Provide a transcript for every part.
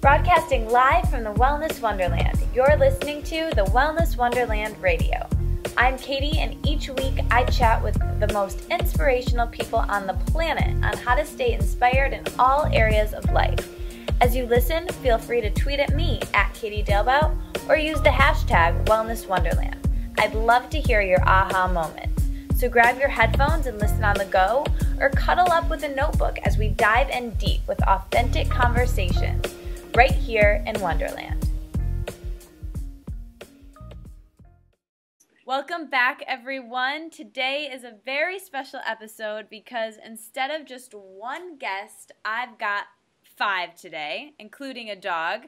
Broadcasting live from the Wellness Wonderland, you're listening to the Wellness Wonderland Radio. I'm Katie, and each week I chat with the most inspirational people on the planet on how to stay inspired in all areas of life. As you listen, feel free to tweet at me at Katie Dalebout or use the hashtag Wellness Wonderland. I'd love to hear your aha moments. So grab your headphones and listen on the go, or cuddle up with a notebook as we dive in deep with authentic conversations right here in Wonderland. Welcome back, everyone. Today is a very special episode because instead of just one guest, I've got 5 today, including a dog.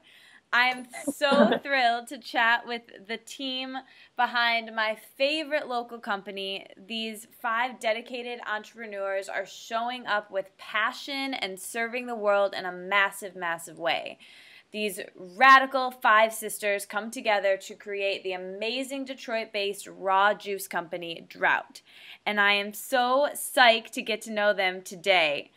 I am so thrilled to chat with the team behind my favorite local company. These 5 dedicated entrepreneurs are showing up with passion and serving the world in a massive, massive way. These radical 5 sisters come together to create the amazing Detroit-based raw juice company, Drought. And I am so psyched to get to know them today.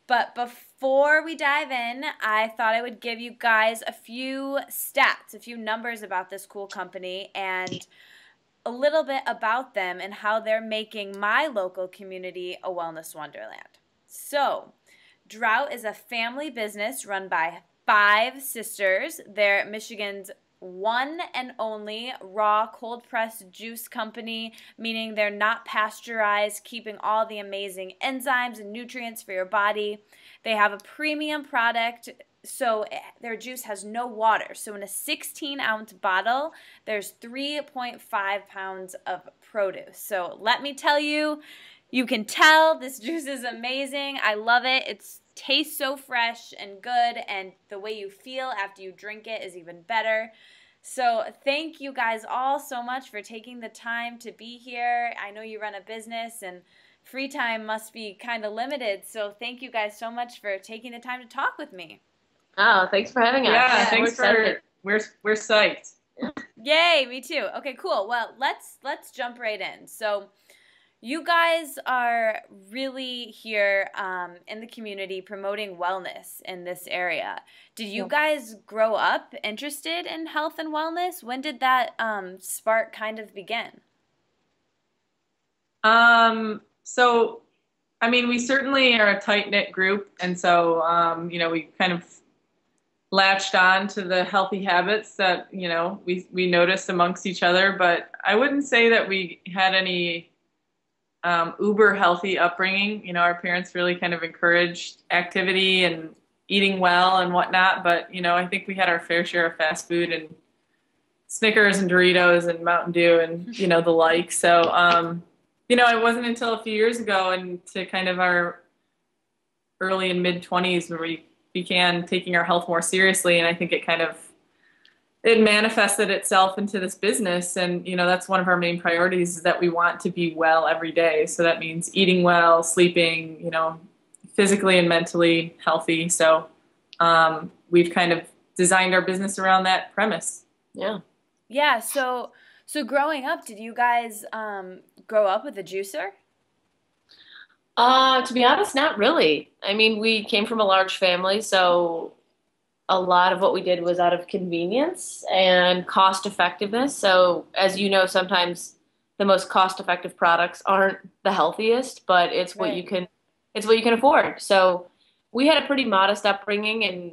But before we dive in, I thought I would give you guys a few stats, a few numbers about this cool company and a little bit about them and how they're making my local community a wellness wonderland. So, Drought is a family business run by 5 sisters. They're Michigan's one and only raw cold-pressed juice company, meaning they're not pasteurized, keeping all the amazing enzymes and nutrients for your body. They have a premium product, so their juice has no water. So in a 16-ounce bottle, there's 3.5 pounds of produce. So let me tell you, you can tell this juice is amazing. I love it. It tastes so fresh and good, and the way you feel after you drink it is even better. So thank you guys all so much for taking the time to be here. I know you run a business and free time must be kind of limited, so thank you guys so much for taking the time to talk with me. Oh, thanks for having us. Yeah, thanks we're psyched. Yay, me too. Okay, cool. Well, let's jump right in. So you guys are really here in the community promoting wellness in this area. Did you guys grow up interested in health and wellness? When did that spark kind of begin? So, I mean, we certainly are a tight-knit group, and so, we kind of latched on to the healthy habits that, we noticed amongst each other, but I wouldn't say that we had any uber healthy upbringing. Our parents really kind of encouraged activity and eating well and whatnot, but, I think we had our fair share of fast food and Snickers and Doritos and Mountain Dew and, the like. So, it wasn't until a few years ago and to kind of our early and mid-20s where we began taking our health more seriously, and I think it manifested itself into this business. And, that's one of our main priorities, is that we want to be well every day. So that means eating well, sleeping, physically and mentally healthy. So we've kind of designed our business around that premise. Yeah. Yeah. So growing up, did you guys grow up with a juicer? To be honest, not really. I mean, we came from a large family, so a lot of what we did was out of convenience and cost effectiveness. So as you know, sometimes the most cost effective products aren't the healthiest, but it's what you can afford. So we had a pretty modest upbringing, and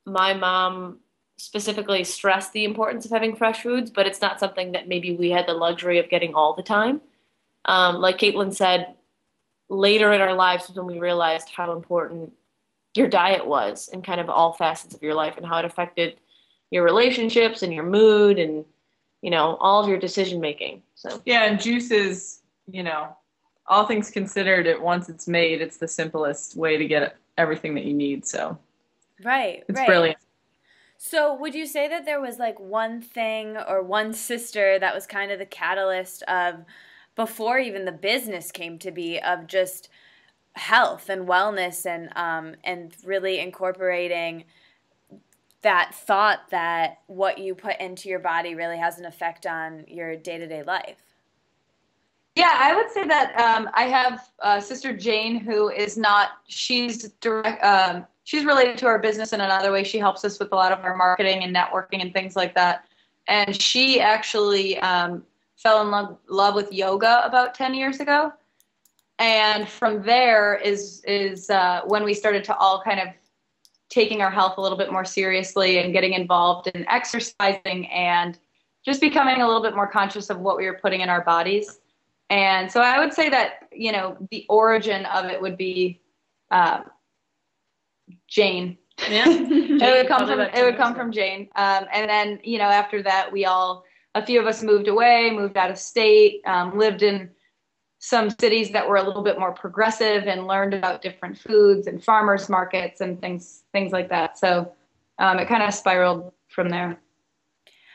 my mom specifically stressed the importance of having fresh foods, but it's not something that maybe we had the luxury of getting all the time. Like Caitlin said, later in our lives when we realized how important your diet was and kind of all facets of your life and how it affected your relationships and your mood and, all of your decision making. So yeah, and juice is, all things considered, once it's made, it's the simplest way to get everything that you need. So it's brilliant. So would you say that there was like one thing or one sister that was kind of the catalyst of, before even the business came to be, of just health and wellness and really incorporating that thought that what you put into your body really has an effect on your day-to-day life? Yeah, I would say that I have sister Jane, who is not, she's related to our business in another way. She helps us with a lot of our marketing and networking and things like that. And she actually fell in love with yoga about 10 years ago. And from there is when we started to all kind of taking our health a little bit more seriously and getting involved in exercising and just becoming a little bit more conscious of what we were putting in our bodies. And so I would say that, you know, the origin of it would be Jane. Yeah. It would come from Jane. And then, you know, after that, a few of us moved away, moved out of state, lived in some cities that were a little bit more progressive and learned about different foods and farmers markets and things like that. So it kind of spiraled from there.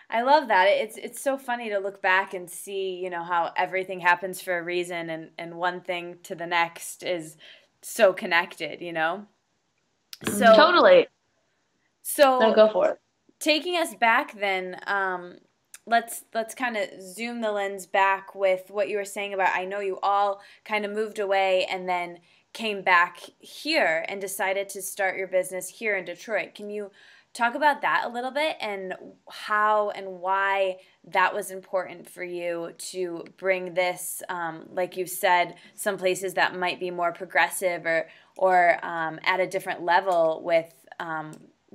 I love that. It's so funny to look back and see, you know, how everything happens for a reason and one thing to the next is so connected, you know? So Totally. So no, go for it. Taking us back then, let's kind of zoom the lens back with what you were saying about, I know you all kind of moved away and then came back here and decided to start your business here in Detroit. Can you talk about that a little bit and how and why that was important for you to bring this, like you said, some places that might be more progressive or at a different level with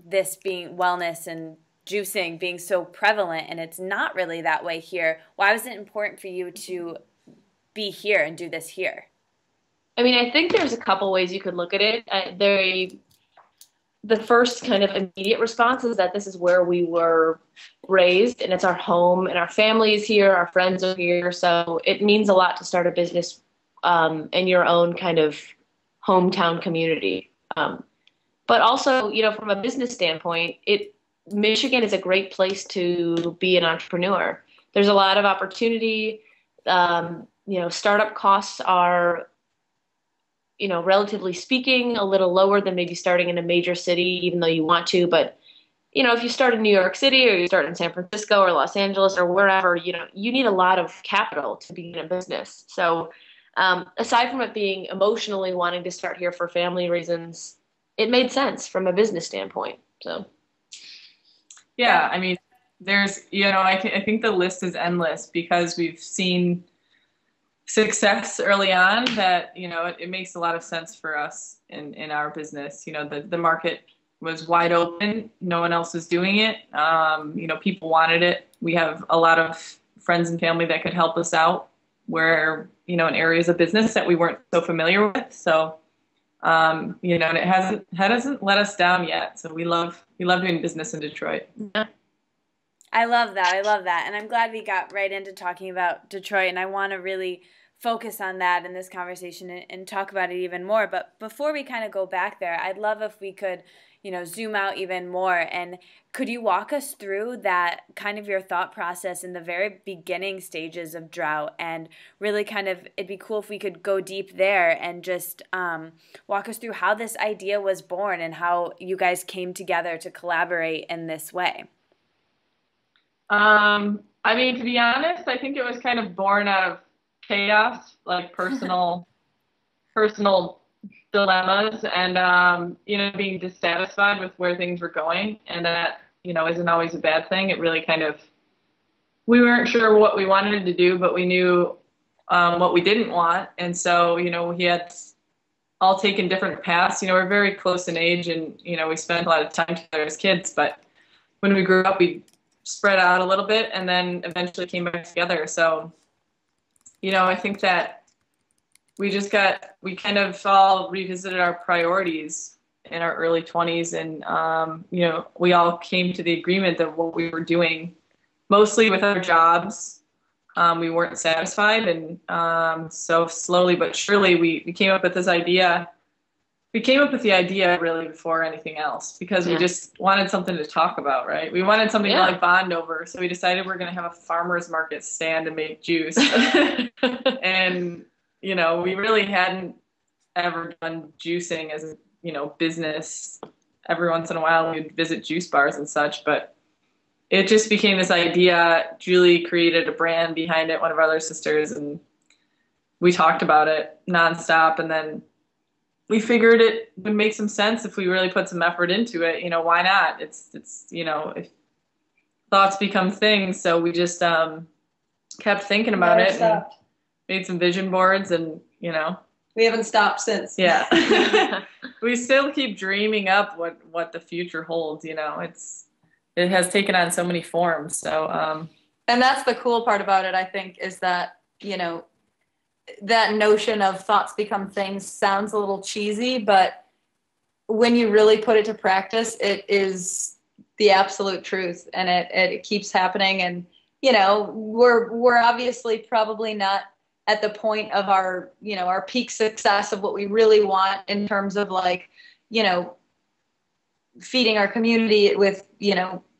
this being wellness and juicing being so prevalent, and it's not really that way here. Why was it important for you to be here and do this here? I mean, I think there's a couple ways you could look at it. The first kind of immediate response is that this is where we were raised and it's our home and our family is here, our friends are here. So it means a lot to start a business in your own kind of hometown community. But also, you know, from a business standpoint, Michigan is a great place to be an entrepreneur. There's a lot of opportunity. You know, startup costs are, you know, relatively speaking, a little lower than maybe starting in a major city, even though you want to. But, you know, if you start in New York City or you start in San Francisco or Los Angeles or wherever, you know, you need a lot of capital to begin a business. So aside from it being emotionally wanting to start here for family reasons, it made sense from a business standpoint. So. Yeah, I mean, there's, you know, I think the list is endless because we've seen success early on that, you know, it makes a lot of sense for us in our business. You know, the market was wide open. No one else was doing it. You know, people wanted it. We have a lot of friends and family that could help us out where, you know, in areas of business that we weren't so familiar with. So, you know, and it hasn't let us down yet. So we love doing business in Detroit. Yeah. I love that. And I'm glad we got right into talking about Detroit. And I want to really focus on that in this conversation and talk about it even more. But before we kind of go back there, I'd love if we could, you know, zoom out even more. And could you walk us through that kind of your thought process in the very beginning stages of Drought, and really kind of, it'd be cool if we could go deep there and just walk us through how this idea was born and how you guys came together to collaborate in this way. I mean, to be honest, I think it was kind of born out of chaos, like personal dilemmas and, you know, being dissatisfied with where things were going. And that, you know, isn't always a bad thing. It really kind of, we weren't sure what we wanted to do, but we knew what we didn't want. And so, you know, we had all taken different paths. You know, we're very close in age and, you know, we spent a lot of time together as kids. But when we grew up, we spread out a little bit and then eventually came back together. So, you know, I think that we kind of all revisited our priorities in our early 20s. And, you know, we all came to the agreement that what we were doing, mostly with our jobs, we weren't satisfied. And so slowly but surely we came up with this idea. We came up with the idea really before anything else because we just wanted something to talk about, right? We wanted something to like bond over. So we decided we're going to have a farmer's market stand and make juice. And, you know, we really hadn't ever done juicing as a, you know, business. Every once in a while we'd visit juice bars and such, but it just became this idea. Julie created a brand behind it, one of our other sisters, and we talked about it nonstop, and then we figured it would make some sense if we really put some effort into it. You know, why not? It's if thoughts become things. So we just kept thinking about it and made some vision boards, and we haven't stopped since. Yeah. We still keep dreaming up what the future holds. It has taken on so many forms. So and that's the cool part about it, I think, is that that notion of thoughts become things sounds a little cheesy, but when you really put it to practice, it is the absolute truth, and it keeps happening. And we're obviously probably not at the point of our our peak success of what we really want in terms of feeding our community with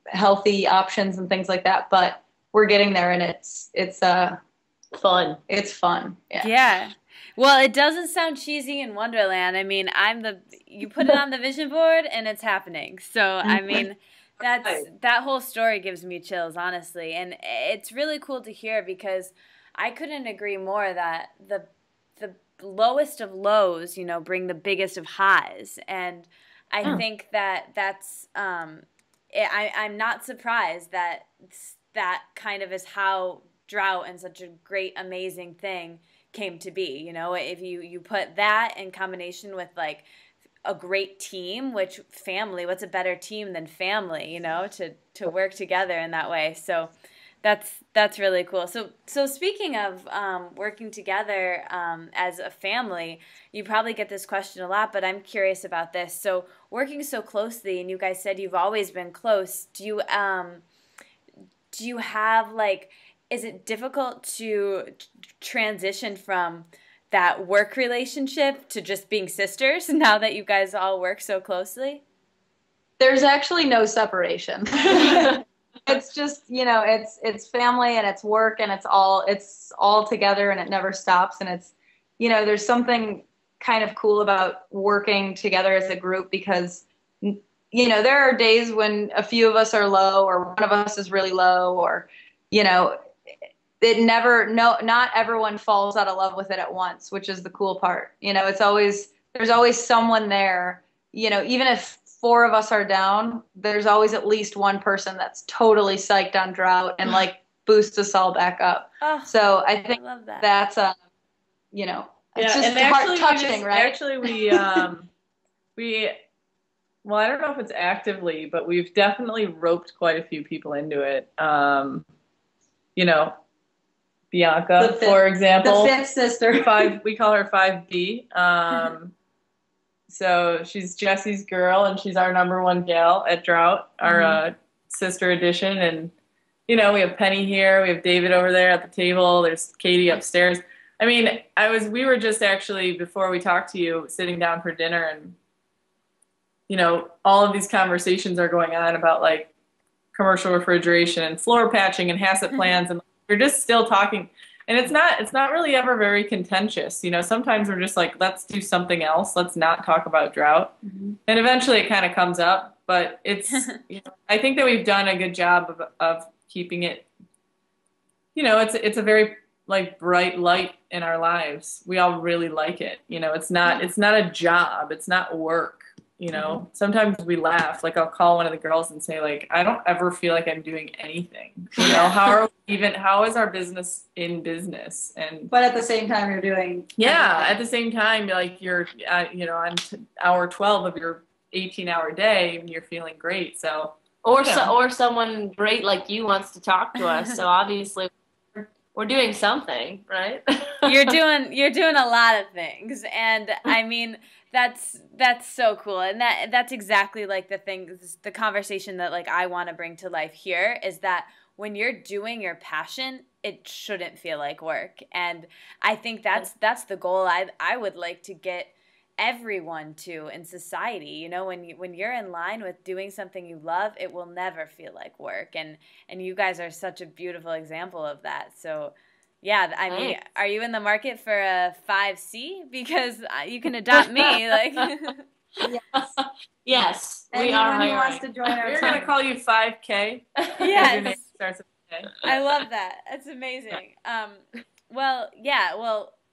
healthy options and things like that, but we're getting there, and it's fun. It's fun. Yeah. Well, it doesn't sound cheesy in Wonderland. I mean, you put it on the vision board and it's happening. So, I mean, that whole story gives me chills, honestly. And it's really cool to hear, because I couldn't agree more that the lowest of lows, bring the biggest of highs. And I think that's I'm not surprised that kind of is how Drought and such a great, amazing thing came to be. If you put that in combination with a great team, which family, what's a better team than family, to work together in that way. So that's really cool. So speaking of working together as a family, you probably get this question a lot, but I'm curious about this. So working so closely, and you guys said you've always been close, do you have is it difficult to transition from that work relationship to just being sisters now that you guys all work so closely? There's actually no separation. It's just, it's family and it's work, and it's all together, and it never stops. And it's, there's something kind of cool about working together as a group, because, there are days when a few of us are low, or one of us is really low, or, not everyone falls out of love with it at once, which is the cool part. There's always someone there, even if 4 of us are down, there's always at least one person that's totally psyched on Drought and boosts us all back up. Oh, so I think that's it's just heart touching, right? Actually, well, I don't know if it's actively, but we've definitely roped quite a few people into it. Bianca, for example, the 5th sister. We call her 5B. So she's Jesse's girl, and she's our #1 gal at Drought, our sister edition. And, we have Penny here. We have David over there at the table. There's Katie upstairs. I mean, we were just actually, before we talked to you, sitting down for dinner, and, all of these conversations are going on about commercial refrigeration and floor patching and HACCP plans. And we're just still talking. And it's not really ever very contentious. Sometimes we're just let's do something else. Let's not talk about Drought. Mm-hmm. And eventually it kind of comes up. But it's, I think that we've done a good job of keeping it, it's a very bright light in our lives. We all really like it. It's not a job. It's not work. Sometimes we laugh. I'll call one of the girls and say, I don't ever feel like I'm doing anything. How is our business in business? But at the same time, you're doing. Yeah, at the same time, you're, on hour 12 of your 18-hour day, and you're feeling great. So, or someone great like you wants to talk to us. So obviously, we're doing something, right? You're doing a lot of things, and I mean. That's so cool, and that's exactly the conversation that I want to bring to life here, is that when you're doing your passion, it shouldn't feel like work. And I think that's the goal I would like to get everyone to in society. When you're in line with doing something you love, it will never feel like work, and you guys are such a beautiful example of that. So yeah, I mean, are you in the market for a 5C? Because you can adopt me. Yes, we are hiring. Wants to join our We're going to call you 5K. Yes. Your name starts with K. I love that. That's amazing. Well,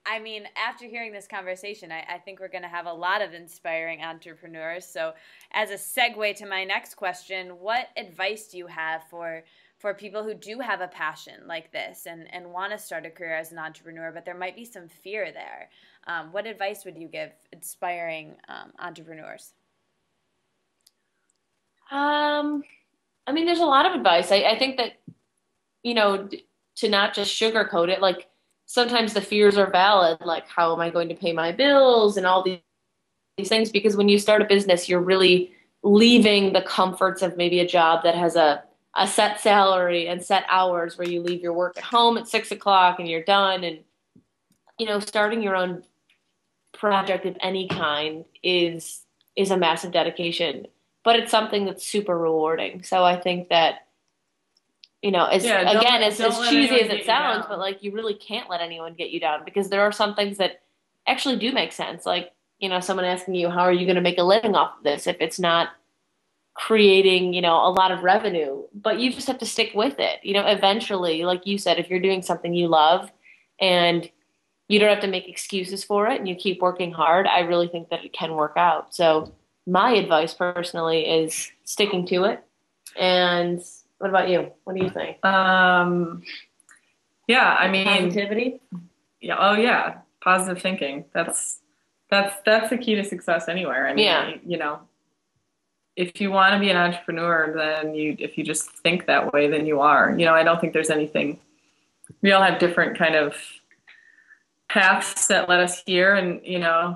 I mean, after hearing this conversation, I think we're going to have a lot of inspiring entrepreneurs. So as a segue to my next question, what advice do you have for people who do have a passion like this and want to start a career as an entrepreneur, but there might be some fear there? What advice would you give inspiring entrepreneurs? I mean, there's a lot of advice. I think that, to not just sugarcoat it, like sometimes the fears are valid, like how am I going to pay my bills and all these things, because when you start a business, you're really leaving the comforts of maybe a job that has a set salary and set hours where you leave your work at home at 6 o'clock and you're done. And, starting your own project of any kind is a massive dedication, but it's something that's super rewarding. So I think that, as cheesy as it sounds, but like you really can't let anyone get you down, because there are some things that actually do make sense. Like, someone asking you, how are you going to make a living off of this if it's not creating, a lot of revenue? But you just have to stick with it. Eventually, like you said, if you're doing something you love and you don't have to make excuses for it and you keep working hard, I really think that it can work out. So my advice personally is sticking to it. And what about you? What do you think? Yeah, I mean, positivity. Yeah. Oh yeah. Positive thinking. That's the key to success anywhere. I mean, if you want to be an entrepreneur, then if you just think that way, then you are. I don't think there's anything. We all have different kind of paths that led us here, and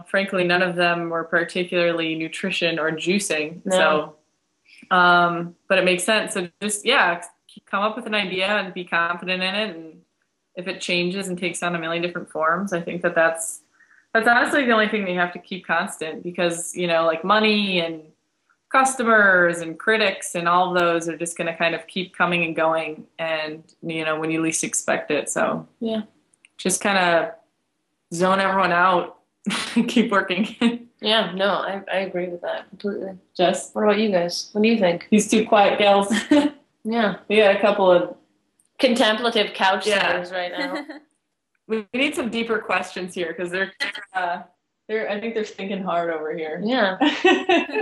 frankly, none of them were particularly nutrition or juicing. No. So, but it makes sense. So just come up with an idea and be confident in it, and if it changes and takes on a million different forms, I think that's honestly the only thing that you have to keep constant, because like money and customers and critics and all of those are just going to kind of keep coming and going, and when you least expect it. So yeah, just kind of zone everyone out and keep working. Yeah, no, I agree with that completely. Jess, what about you guys? What do you think? These two quiet gals. Yeah, we got a couple of contemplative couch sitters right now. We need some deeper questions here, because I think they're thinking hard over here. Yeah.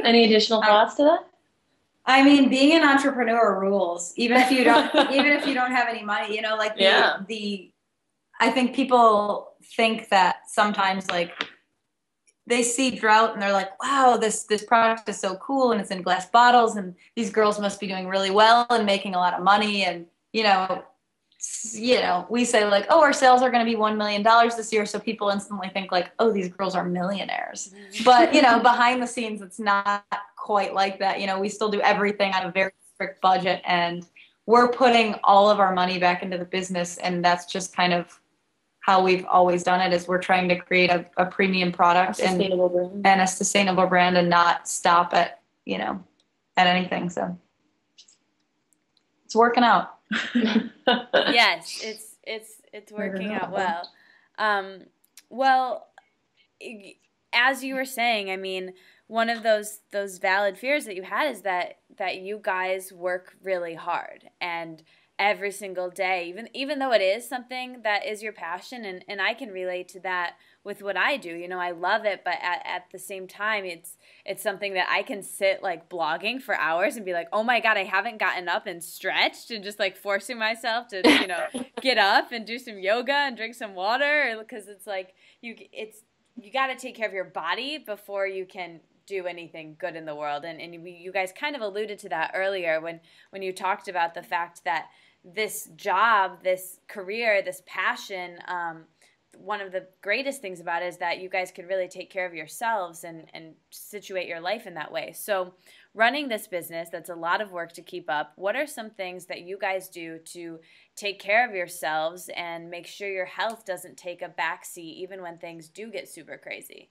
Any additional thoughts to that? I mean, being an entrepreneur rules, even if you don't have any money, I think people think that sometimes, like, they see Drought and they're like, wow, this product is so cool and it's in glass bottles and these girls must be doing really well and making a lot of money. And, we say like, oh, our sales are going to be $1 million this year. So people instantly think like, oh, these girls are millionaires. But, behind the scenes, it's not quite like that. We still do everything on a very strict budget, and we're putting all of our money back into the business. And that's just kind of how we've always done it, is we're trying to create a premium product and a sustainable brand, and not stop at anything. So it's working out. Yes, it's working out well. Well, as you were saying, I mean, one of those valid fears that you had is that you guys work really hard, and every single day, even though it is something that is your passion, and I can relate to that with what I do. I love it, but at the same time, it's something that I can sit like blogging for hours and be like, oh my God, I haven't gotten up and stretched, and just like forcing myself to get up and do some yoga and drink some water, because it's like you got to take care of your body before you can do anything good in the world. And you guys kind of alluded to that earlier when you talked about the fact that this job, this career, this passion, one of the greatest things about it is that you guys can really take care of yourselves and situate your life in that way. So running this business, that's a lot of work to keep up. What are some things that you guys do to take care of yourselves and make sure your health doesn't take a backseat even when things do get super crazy?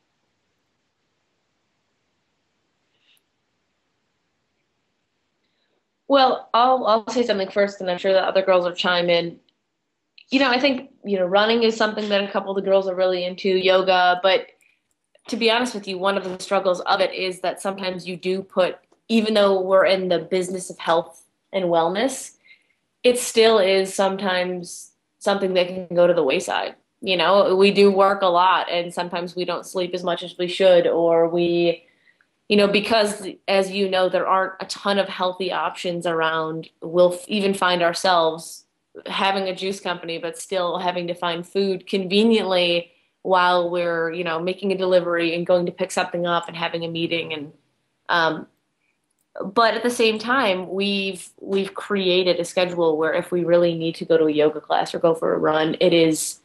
Well, I'll say something first, and I'm sure the other girls will chime in. I think, running is something that a couple of the girls are really into, yoga, but to be honest with you, one of the struggles of it is that sometimes you do put, even though we're in the business of health and wellness, it still is sometimes something that can go to the wayside. You know, we do work a lot, and sometimes we don't sleep as much as we should, or we, you know, because as you know, there aren't a ton of healthy options around. We'll even find ourselves having a juice company, but still having to find food conveniently while we're, you know, making a delivery and going to pick something up and having a meeting. And um, but at the same time, we've created a schedule where if we really need to go to a yoga class or go for a run, it's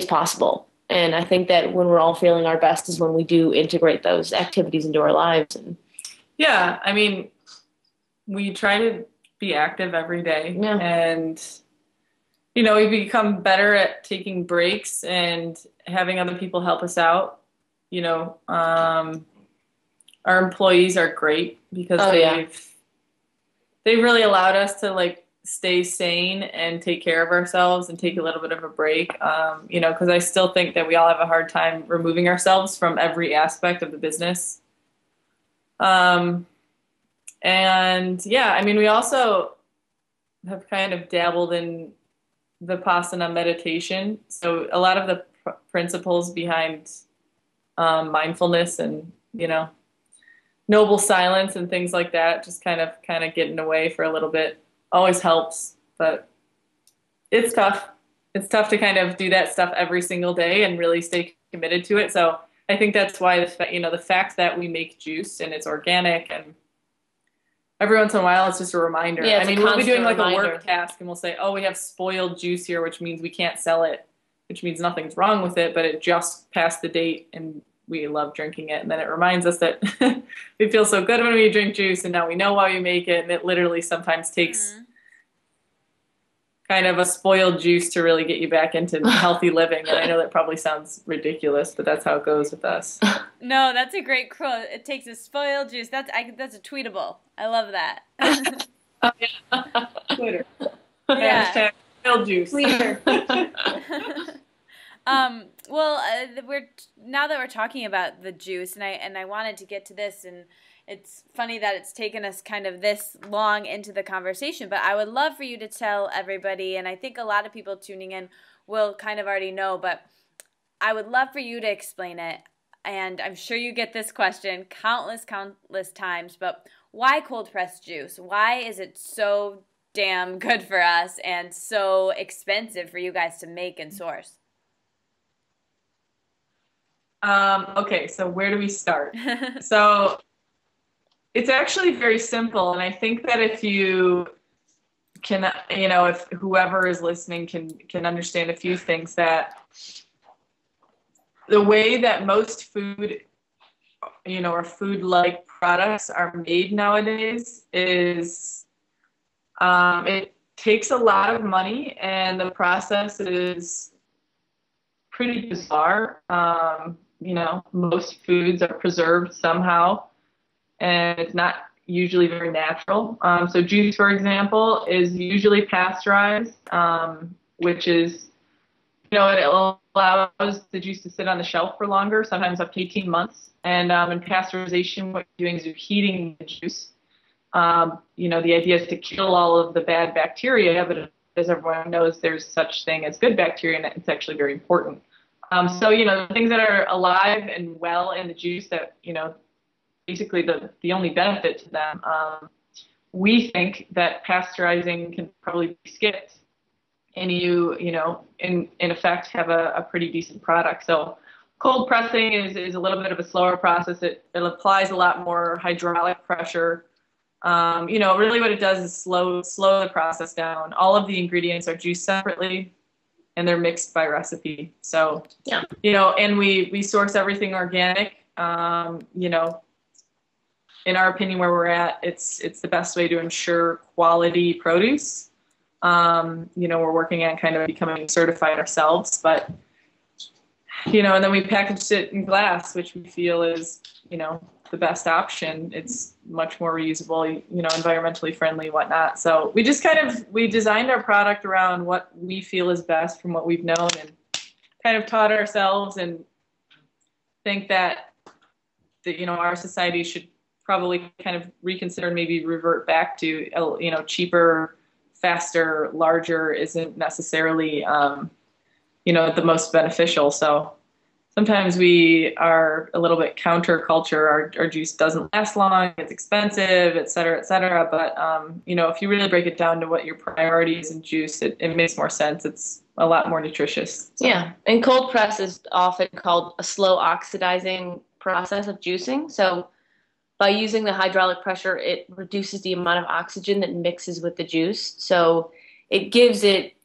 possible. And I think that when we're all feeling our best is when we do integrate those activities into our lives. And Yeah, I mean, we try to be active every day, Yeah. and you know, we become better at taking breaks and having other people help us out. You know, our employees are great because they've really allowed us to like stay sane and take care of ourselves and take a little bit of a break. You know, because I still think that we all have a hard time removing ourselves from every aspect of the business. And yeah, I mean, we also have kind of dabbled in Vipassana meditation. So a lot of the principles behind mindfulness and, you know, noble silence and things like that, just kind of getting away for a little bit always helps, but it's tough. It's tough to kind of do that stuff every single day and really stay committed to it. So I think that's why the fact that we make juice and it's organic, and every once in a while it's just a reminder. Yeah, I mean, we'll be doing like reminder. a work task and we'll say, oh, we have spoiled juice here, which means we can't sell it, which means nothing's wrong with it, but it just passed the date and we love drinking it. And then it reminds us that we feel so good when we drink juice, and now we know why we make it. And it literally sometimes takes kind of a spoiled juice to really get you back into healthy living. And I know that probably sounds ridiculous, but that's how it goes with us. No, that's a great quote. It takes a spoiled juice. That's a tweetable. I love that. Oh, yeah. Twitter. Yeah. Hashtag spoiled juice. Twitter. Well, now that we're talking about the juice, and I wanted to get to this, and it's funny that it's taken us kind of this long into the conversation, but I would love for you to tell everybody, and I think a lot of people tuning in will kind of already know, but I would love for you to explain it, and I'm sure you get this question countless times, but why cold pressed juice? Why is it so damn good for us and so expensive for you guys to make and source? Okay, so where do we start? So it's actually very simple, and I think that if you can, you know, if whoever is listening can understand a few things, that the way that most food, you know, or food-like products are made nowadays is it takes a lot of money, and the process is pretty bizarre. You know, most foods are preserved somehow, and it's not usually very natural. So juice, for example, is usually pasteurized, which is, you know, it allows the juice to sit on the shelf for longer, sometimes up to 18 months. And in pasteurization, what you're doing is you're heating the juice. You know, the idea is to kill all of the bad bacteria, but as everyone knows, there's such thing as good bacteria, and it's actually very important. So, you know, the things that are alive and well in the juice that, you know, basically the only benefit to them, we think that pasteurizing can probably be skipped, and you know, in effect have a pretty decent product. So cold pressing is a little bit of a slower process. It applies a lot more hydraulic pressure. You know, really what it does is slow the process down. All of the ingredients are juiced separately, and they're mixed by recipe. So, Yeah. You know, and we source everything organic. You know, in our opinion, where we're at, it's the best way to ensure quality produce. You know, we're working on kind of becoming certified ourselves, but, you know, and then we packaged it in glass, which we feel is, you know, the best option. It's much more reusable, you know, environmentally friendly, whatnot. So we just we designed our product around what we feel is best from what we've known, and kind of taught ourselves, and think that you know, our society should probably kind of reconsider and maybe revert back to, you know, cheaper, faster, larger isn't necessarily the most beneficial. So sometimes we are a little bit counterculture. Our juice doesn't last long, it's expensive, et cetera, et cetera. But, if you really break it down to what your priority is in juice, it makes more sense. It's a lot more nutritious. So. Yeah, and cold press is often called a slow oxidizing process of juicing. So by using the hydraulic pressure, it reduces the amount of oxygen that mixes with the juice. So it gives it,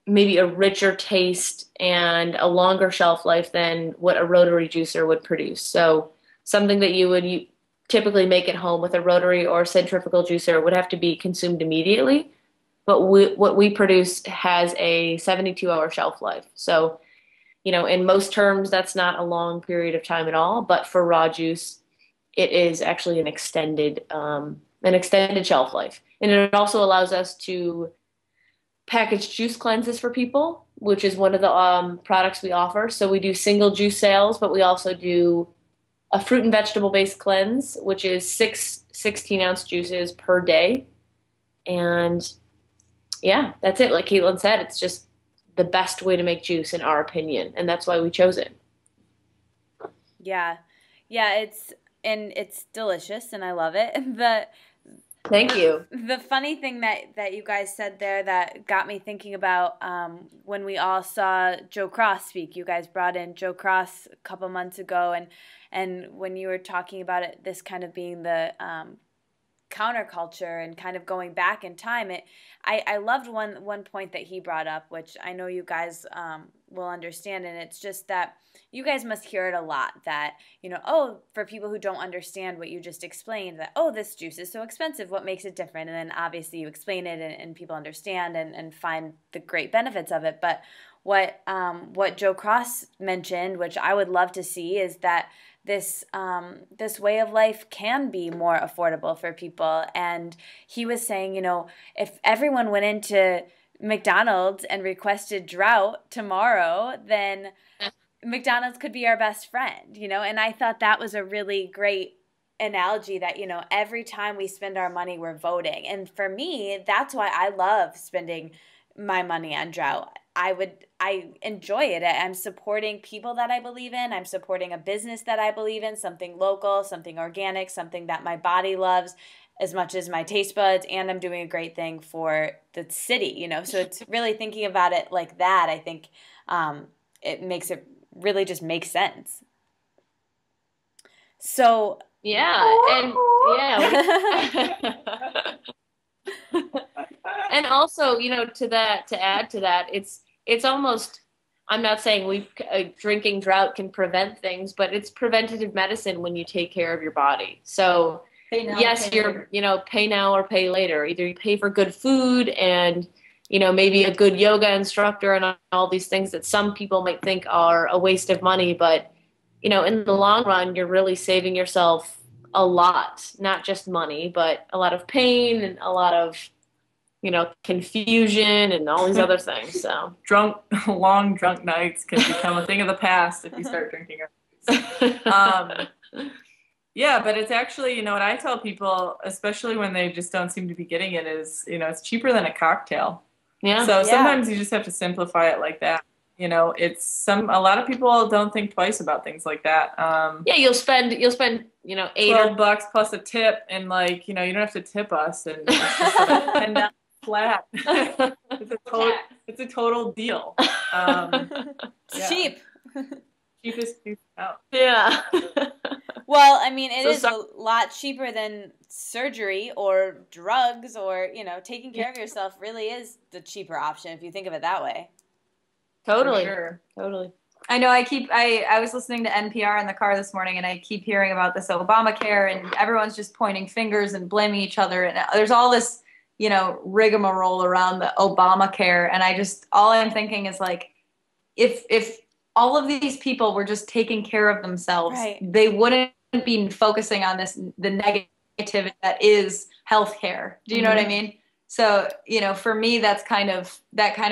maybe a richer taste and a longer shelf life than what a rotary juicer would produce. So something that you would typically make at home with a rotary or centrifugal juicer would have to be consumed immediately. But what we produce has a 72-hour shelf life. So, in most terms, that's not a long period of time at all. But for raw juice, it is actually an extended shelf life. And it also allows us to package juice cleanses for people, which is one of the products we offer. So we do single juice sales, but we also do a fruit and vegetable based cleanse, which is 6 16-ounce juices per day. And yeah, that's it. Like Caitlin said, it's just the best way to make juice in our opinion. And that's why we chose it. Yeah. Yeah, it's delicious and I love it. Thank you. The funny thing that you guys said there that got me thinking about when we all saw Joe Cross speak. You guys brought in Joe Cross a couple months ago, and when you were talking about it, this kind of being the counterculture and kind of going back in time, I loved one point that he brought up, which I know you guys will understand, and it's just that you guys must hear it a lot that, for people who don't understand what you just explained, that, this juice is so expensive, what makes it different? And then obviously you explain it and people understand and find the great benefits of it. But what Joe Cross mentioned, which I would love to see, is that this way of life can be more affordable for people. And he was saying, if everyone went into McDonald's and requested Drought tomorrow, then McDonald's could be our best friend, and I thought that was a really great analogy that, every time we spend our money, we're voting. And for me, that's why I love spending my money on Drought. I enjoy it. I'm supporting people that I believe in. I'm supporting a business that I believe in, something local, something organic, something that my body loves as much as my taste buds, and I'm doing a great thing for the city, So it's really thinking about it like that. I think it makes it really just makes sense. So yeah, and and also, to add to that, it's almost, I'm not saying drinking Drought can prevent things, but it's preventative medicine when you take care of your body. So yes, you're, pay now or pay later. Either you pay for good food and, maybe a good yoga instructor and all these things that some people might think are a waste of money. But, in the long run, you're really saving yourself a lot, not just money, but a lot of pain and a lot of, confusion and all these other things. So long drunk nights can become a thing of the past if you start drinking. Yeah, but it's actually, what I tell people, especially when they just don't seem to be getting it, is, it's cheaper than a cocktail. Yeah. So sometimes you just have to simplify it like that. A lot of people don't think twice about things like that. Yeah, you'll spend, $12 plus a tip, and you don't have to tip us, and it's just and not flat. It's a total deal. It's cheap. Cheapest out. Yeah. Well, I mean, it is a lot cheaper than surgery or drugs or, taking care of yourself really is the cheaper option if you think of it that way. Totally. Sure. Totally. I know I was listening to NPR in the car this morning, and I keep hearing about this Obamacare, and everyone's just pointing fingers and blaming each other. And there's all this, rigmarole around the Obamacare. And all I'm thinking is if all of these people were just taking care of themselves, right, they wouldn't be focusing on the negative that is healthcare. Do you know what I mean? So, for me, that kind of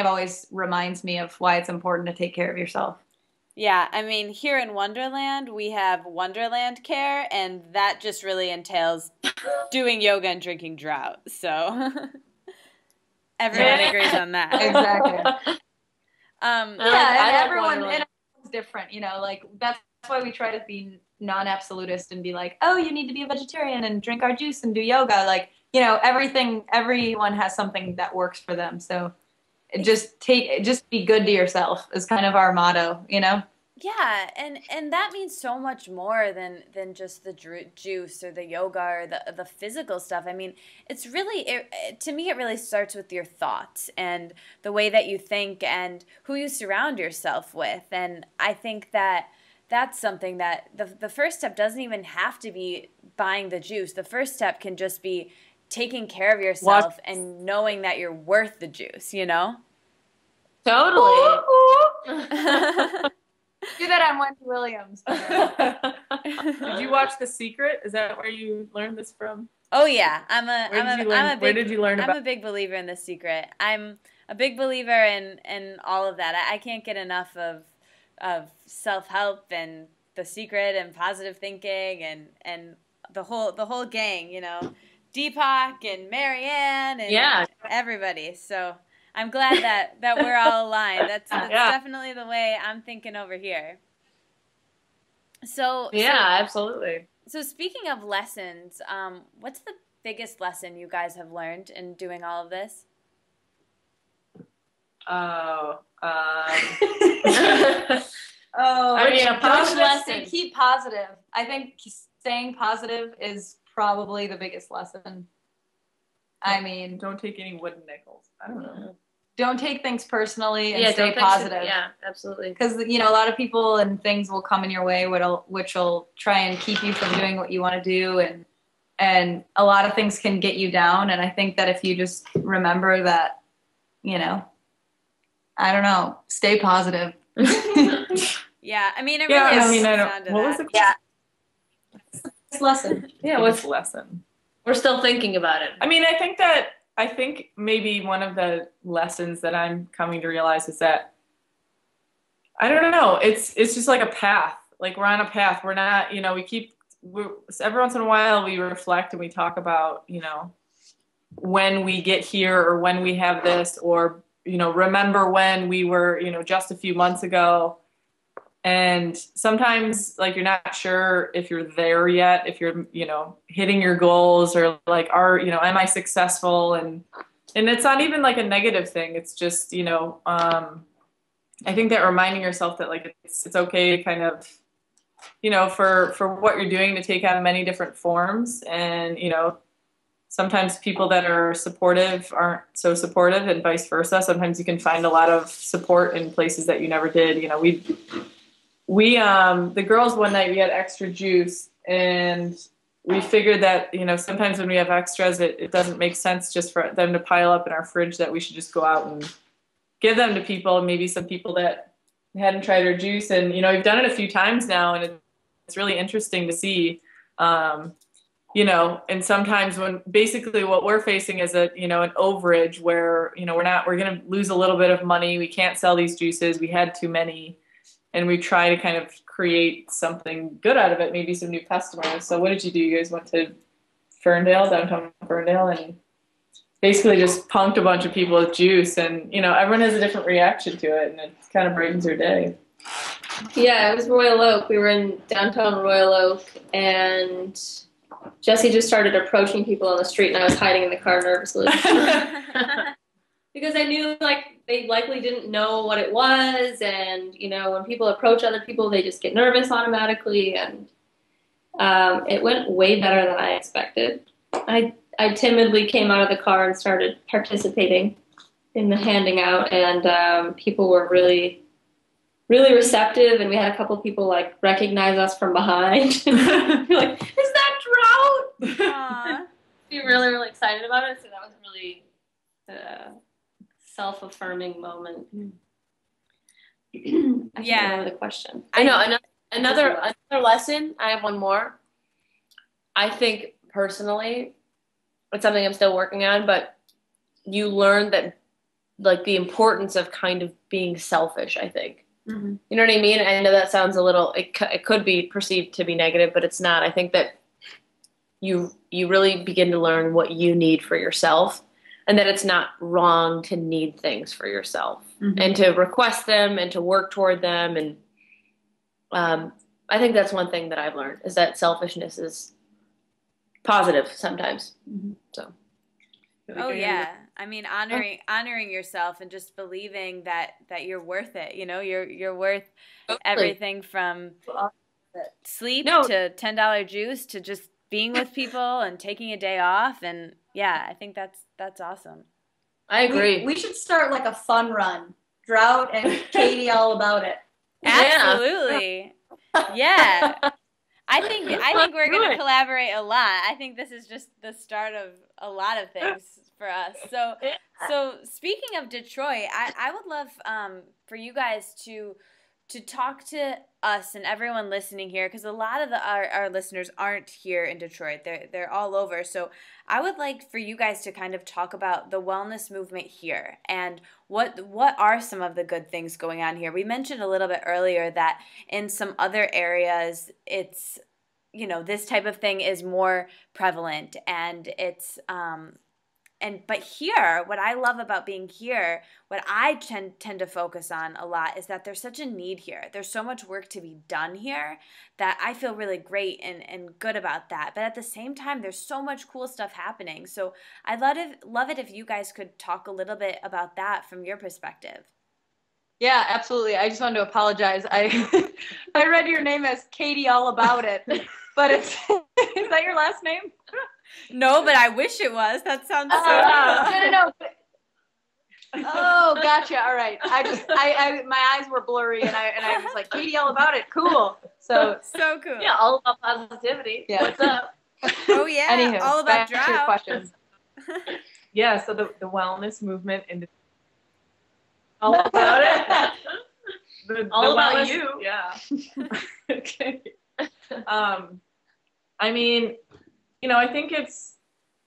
always reminds me of why it's important to take care of yourself. Yeah, I mean, here in Wonderland, we have Wonderland Care, and that just really entails doing yoga and drinking Drought. So everyone agrees on that. Exactly. And everyone's different, like that's why we try to be non-absolutist and be like, oh, you need to be a vegetarian and drink our juice and do yoga. Like, everyone has something that works for them. So just be good to yourself is kind of our motto, Yeah, and that means so much more than just the juice or the yoga or the physical stuff. I mean, it's really, to me, it really starts with your thoughts and the way that you think and who you surround yourself with. And I think that that's something that the first step doesn't even have to be buying the juice. The first step can just be taking care of yourself and knowing that you're worth the juice, Totally. Do that on Wendy Williams. Did you watch The Secret? Is that where you learned this from? Oh yeah, Where did you learn about? I'm a big believer in The Secret. I'm a big believer in all of that. I can't get enough of self-help and The Secret and positive thinking and the whole gang, Deepak and Marianne and everybody. So I'm glad that we're all aligned. That's definitely the way I'm thinking over here. So absolutely. So speaking of lessons, what's the biggest lesson you guys have learned in doing all of this? A push lesson. Keep positive. I think staying positive is probably the biggest lesson. Don't take any wooden nickels. I don't know. Don't take things personally and stay positive. Yeah, absolutely. Because, a lot of people and things will come in your way which will try and keep you from doing what you want to do. And a lot of things can get you down. And I think that if you just remember that, I don't know, stay positive. Yeah, I mean, I don't. What was the question? Lesson? Yeah, what's the lesson? We're still thinking about it. I think maybe one of the lessons that I'm coming to realize is that I don't know. It's just like a path. Like we're on a path. We're not. Every once in a while we reflect and we talk about when we get here or when we have this or remember when we were just a few months ago. And sometimes like you're not sure if you're there yet, if you're, hitting your goals or like am I successful? And it's not even like a negative thing. It's just, I think that reminding yourself that like it's okay to kind of, for what you're doing to take on many different forms. And, sometimes people that are supportive aren't so supportive and vice versa. Sometimes you can find a lot of support in places that you never did. We the girls one night we had extra juice and we figured that sometimes when we have extras it doesn't make sense just for them to pile up in our fridge, that we should just go out and give them to people, maybe some people that hadn't tried our juice. And we've done it a few times now and it's really interesting to see and sometimes when basically what we're facing is an overage where we're going to lose a little bit of money, we can't sell these juices, we had too many. And we try to kind of create something good out of it, maybe some new customers. So what did you do? You guys went to downtown Ferndale, and basically just punked a bunch of people with juice. And, everyone has a different reaction to it, and it kind of brightens your day. Yeah, it was Royal Oak. We were in downtown Royal Oak, and Jesse just started approaching people on the street, and I was hiding in the car nervously. Because I knew, they likely didn't know what it was, and, when people approach other people, they just get nervous automatically, and it went way better than I expected. I timidly came out of the car and started participating in the handing out, and people were really, really receptive, and we had a couple people, recognize us from behind. You're like, is that Drought? Aww. We were really, really excited about it, so that was really self-affirming moment. I can't remember the question. I know another lesson. I have one more. I think personally, it's something I'm still working on, but you learn that the importance of kind of being selfish. I think you know what I mean. I know that sounds a little. It could be perceived to be negative, but it's not. I think that you really begin to learn what you need for yourself. and that it's not wrong to need things for yourself and to request them and to work toward them. And I think that's one thing that I've learned, is that selfishness is positive sometimes. So. Oh yeah. I mean, honoring yourself and just believing that you're worth it. You know, you're worth everything from sleep to $10 juice to just being with people and taking a day off. And yeah, I think that's awesome. I agree. We should start like a fun run. Drought and Katie all about it. Absolutely. Yeah. I think we're going to collaborate a lot. I think this is just the start of a lot of things for us. So speaking of Detroit, I would love for you guys to talk to us and everyone listening here, because a lot of our listeners aren't here in Detroit. They're all over. So I would like for you guys to kind of talk about the wellness movement here and what are some of the good things going on here. We mentioned a little bit earlier that in some other areas it's, you know, this type of thing is more prevalent, and it's but here, what I love about being here, what I tend to focus on a lot is that there's such a need here. There's so much work to be done here that I feel really great and good about that. But at the same time, there's so much cool stuff happening. So I'd love it if you guys could talk a little bit about that from your perspective. Yeah, absolutely. I just wanted to apologize. I read your name as Katie all about it, but is that your last name? No, but I wish it was. That sounds so cool. No. Oh, gotcha. All right. I my eyes were blurry, and I was like, Katie, all about it. Cool. So cool. Yeah, all about positivity. Yeah. What's up? Oh yeah. Anywho, all about back to your Drought. questions. Yeah, so the wellness movement in all about it. All about wellness, you. Yeah. Okay. I mean, you know, I think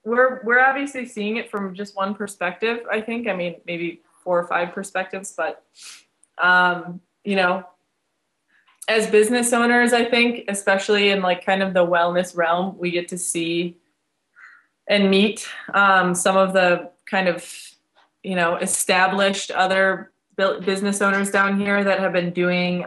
we're obviously seeing it from just one perspective, I think. I mean, maybe 4 or 5 perspectives, but you know, as business owners, I think, especially in like kind of the wellness realm, we get to see and meet some of the kind of, you know, established other business owners down here that have been doing,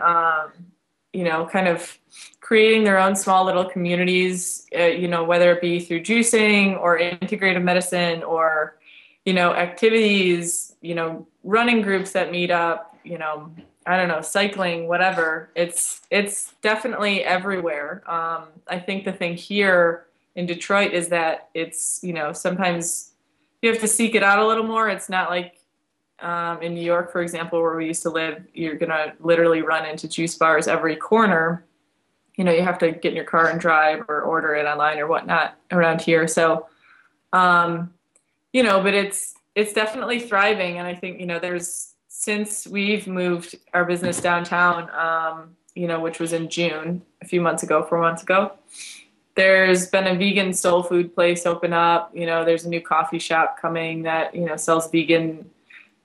you know, kind of creating their own small little communities, you know, whether it be through juicing or integrative medicine or, you know, activities, you know, running groups that meet up, you know, I don't know, cycling, whatever. It's definitely everywhere. I think the thing here in Detroit is that it's, you know, sometimes you have to seek it out a little more. It's not like in New York, for example, where we used to live, you're going to literally run into juice bars every corner. You know, you have to get in your car and drive or order it online or whatnot around here. So, you know, but it's definitely thriving. And I think, you know, since we've moved our business downtown, you know, which was in June, 4 months ago, there's been a vegan soul food place open up. You know, there's a new coffee shop coming that, you know, sells vegan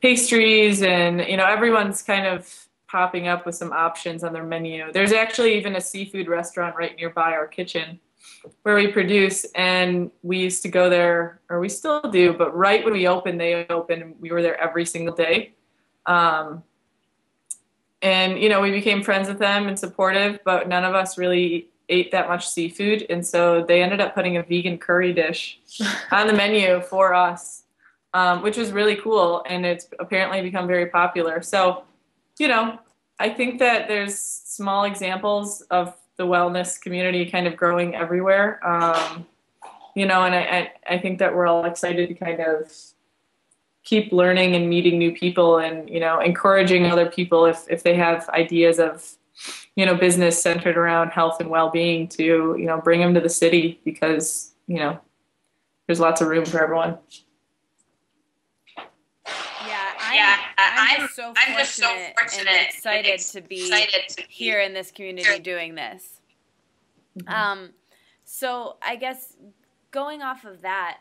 pastries, and, you know, everyone's kind of popping up with some options on their menu. There's actually even a seafood restaurant right nearby our kitchen where we produce, and we used to go there, or we still do, but right when we opened, they opened, and we were there every single day. And, you know, we became friends with them and supportive, but none of us really ate that much seafood. And so they ended up putting a vegan curry dish on the menu for us, which was really cool. And it's apparently become very popular. So, you know, I think that there's small examples of the wellness community kind of growing everywhere. You know, and I think that we're all excited to kind of keep learning and meeting new people, and, you know, encouraging other people if they have ideas of, you know, business centered around health and well-being to, you know, bring them to the city, because, you know, there's lots of room for everyone. I'm just so fortunate and excited to be here in this community doing this. Mm-hmm. So I guess going off of that,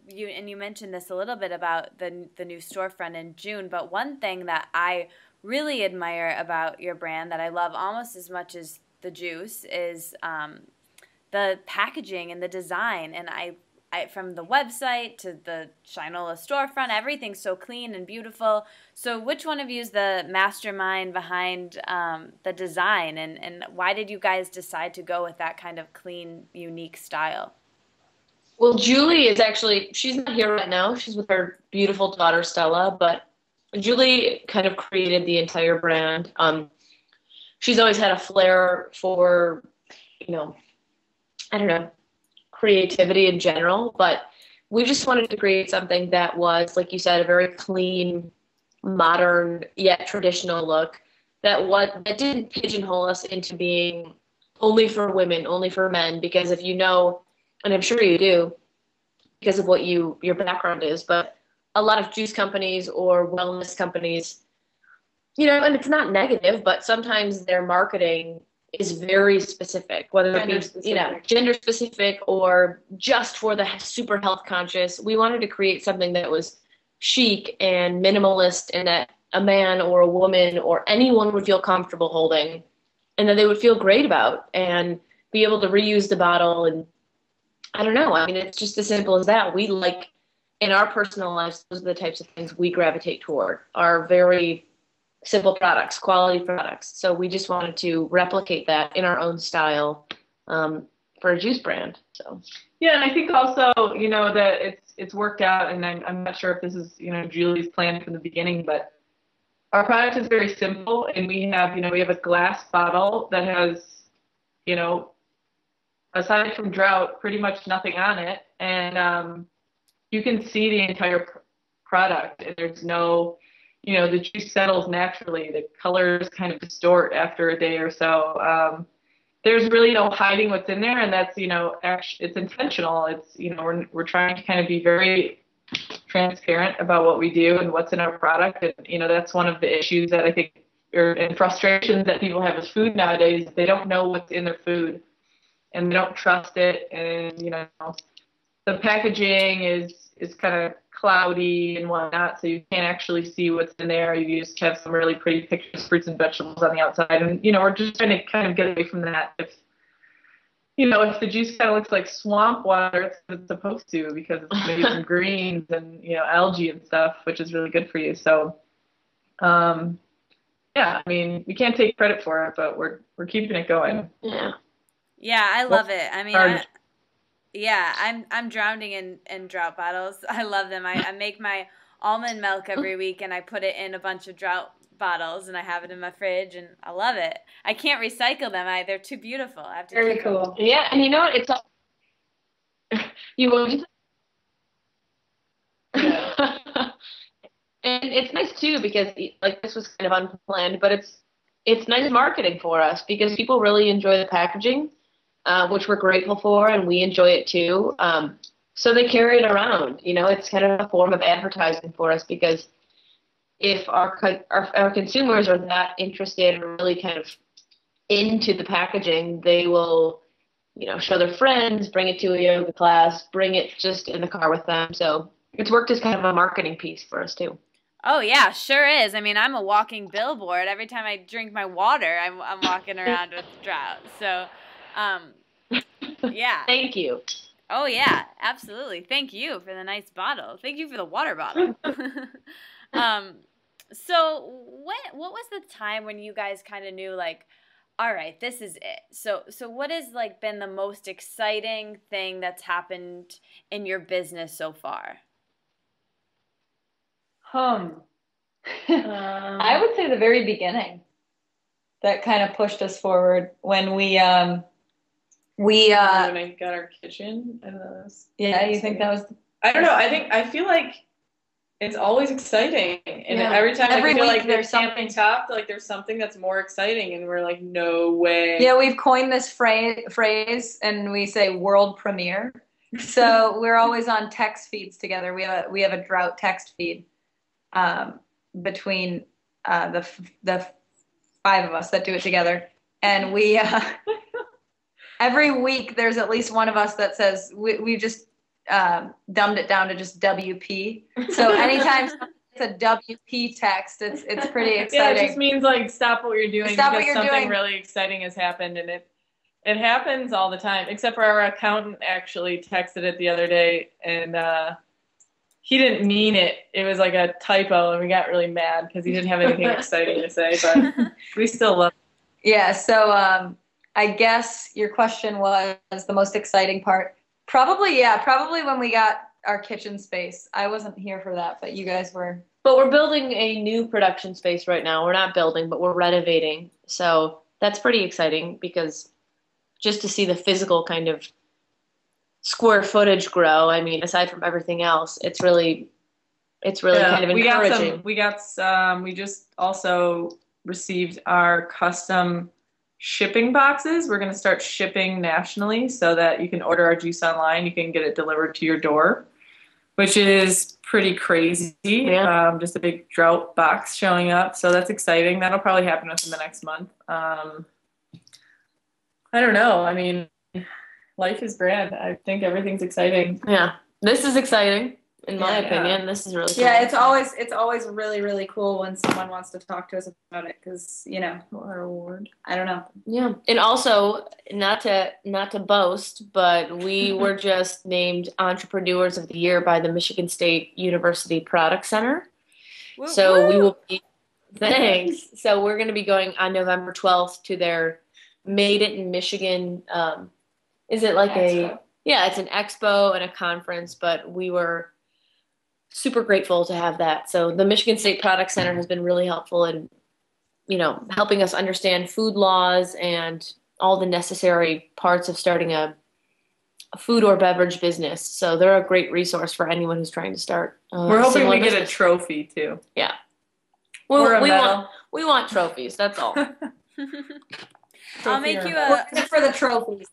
you mentioned this a little bit about the new storefront in June, but one thing that I really admire about your brand that I love almost as much as the juice is the packaging and the design. And from the website to the Shinola storefront, everything's so clean and beautiful. So which one of you is the mastermind behind the design, and why did you guys decide to go with that kind of clean, unique style? Well, Julie is actually, she's not here right now. She's with her beautiful daughter, Stella, but Julie kind of created the entire brand. She's always had a flair for, I don't know, creativity in general, but we just wanted to create something that was, like you said, a very clean, modern, yet traditional look that didn't pigeonhole us into being only for women, only for men, because if you know, and I'm sure you do, because of what your background is, but a lot of juice companies or wellness companies, and it's not negative, but sometimes their marketing is very specific, whether it be, gender specific or just for the super health conscious. We wanted to create something that was chic and minimalist and that a man or a woman or anyone would feel comfortable holding and that they would feel great about and be able to reuse the bottle. And I don't know. I mean, it's just as simple as that. We like, in our personal lives, those are the types of things we gravitate toward, are very simple products, quality products. So we just wanted to replicate that in our own style for a juice brand. So yeah, and I think also, that it's worked out, and I'm not sure if this is, Julie's plan from the beginning, but our product is very simple, and we have a glass bottle that has, aside from Drought, pretty much nothing on it, and you can see the entire product, and there's no, the juice settles naturally. The colors kind of distort after a day or so. There's really no hiding what's in there, and that's, it's intentional. It's, we're trying to kind of be very transparent about what we do and what's in our product. And, that's one of the issues that I think, and frustrations that people have with food nowadays. They don't know what's in their food, and they don't trust it. And, the packaging is kind of cloudy and whatnot, so you can't actually see what's in there. You just have some really pretty pictures, fruits and vegetables on the outside, and we're just trying to kind of get away from that. If the juice kind of looks like swamp water, it's supposed to, because it's made from greens and algae and stuff, which is really good for you. So yeah, I mean, we can't take credit for it, but we're keeping it going. Yeah, I love it. I mean, I'm drowning in Drought bottles. I love them. I make my almond milk every week, and I put it in a bunch of Drought bottles, and I have it in my fridge, and I love it. I can't recycle them. They're too beautiful. I have to Very keep cool. them. yeah, and it's all you will. And it's nice too, because this was kind of unplanned, but it's nice marketing for us because people really enjoy the packaging. Which we're grateful for, and we enjoy it too. So they carry it around. It's kind of a form of advertising for us, because if our consumers are that interested or really kind of into the packaging, they will, show their friends, bring it to a yoga class, bring it just in the car with them. So it's worked as kind of a marketing piece for us too. Oh yeah, sure is. I mean, I'm a walking billboard. Every time I drink my water, I'm walking around with Drought. So. Yeah. Thank you. Oh yeah, absolutely. Thank you for the nice bottle. Thank you for the water bottle. So what was the time when you guys kind of knew, like, all right, this is it? So what has been the most exciting thing that's happened in your business so far? I would say the very beginning. That kind of pushed us forward when we when I got our kitchen and you think that was I don't know, I feel like it's always exciting, and every time I feel like there's something topped, there's something that's more exciting, and we're like, no way. Yeah, we've coined this phrase, and we say world premiere. So we're always on text feeds together. We have a Drought text feed between the five of us that do it together, and we every week there's at least one of us that says we just dumbed it down to just WP. So anytime it's a WP text, it's pretty exciting. Yeah, it just means stop what you're doing, because something really exciting has happened, and It happens all the time, except for our accountant actually texted it the other day, and he didn't mean it. It was like a typo, and we got really mad because he didn't have anything exciting to say, but we still love it. Yeah, so I guess your question was the most exciting part. Probably when we got our kitchen space. I wasn't here for that, but you guys were. But we're building a new production space right now. We're not building, but we're renovating. So that's pretty exciting because just to see the physical kind of square footage grow, I mean, aside from everything else, it's really kind of encouraging. We just also received our custom shipping boxes. We're going to start shipping nationally so that you can order our juice online. You can get it delivered to your door, which is pretty crazy. Yeah. Just a big Drought box showing up. So that's exciting. That'll probably happen within the next month. I don't know. I mean, life is grand. I think everything's exciting. Yeah. This is exciting, in my opinion. This is really cool. Yeah, it's always really, really cool when someone wants to talk to us about it because, Our award. I don't know. Yeah. And also, not to boast, but we were just named Entrepreneurs of the Year by the Michigan State University Product Center. Woo, So woo. we will be, thanks. So we're going to be going on November 12th to their Made It in Michigan. Is it like Expo. it's an expo and a conference, but we were super grateful to have that. So the Michigan State Product Center has been really helpful in, helping us understand food laws and all the necessary parts of starting a food or beverage business. So they're a great resource for anyone who's trying to start. We're hoping similar we get a business. trophy too. Yeah. Or a medal. We want trophies. That's all. I'll make you We're in it for the trophies.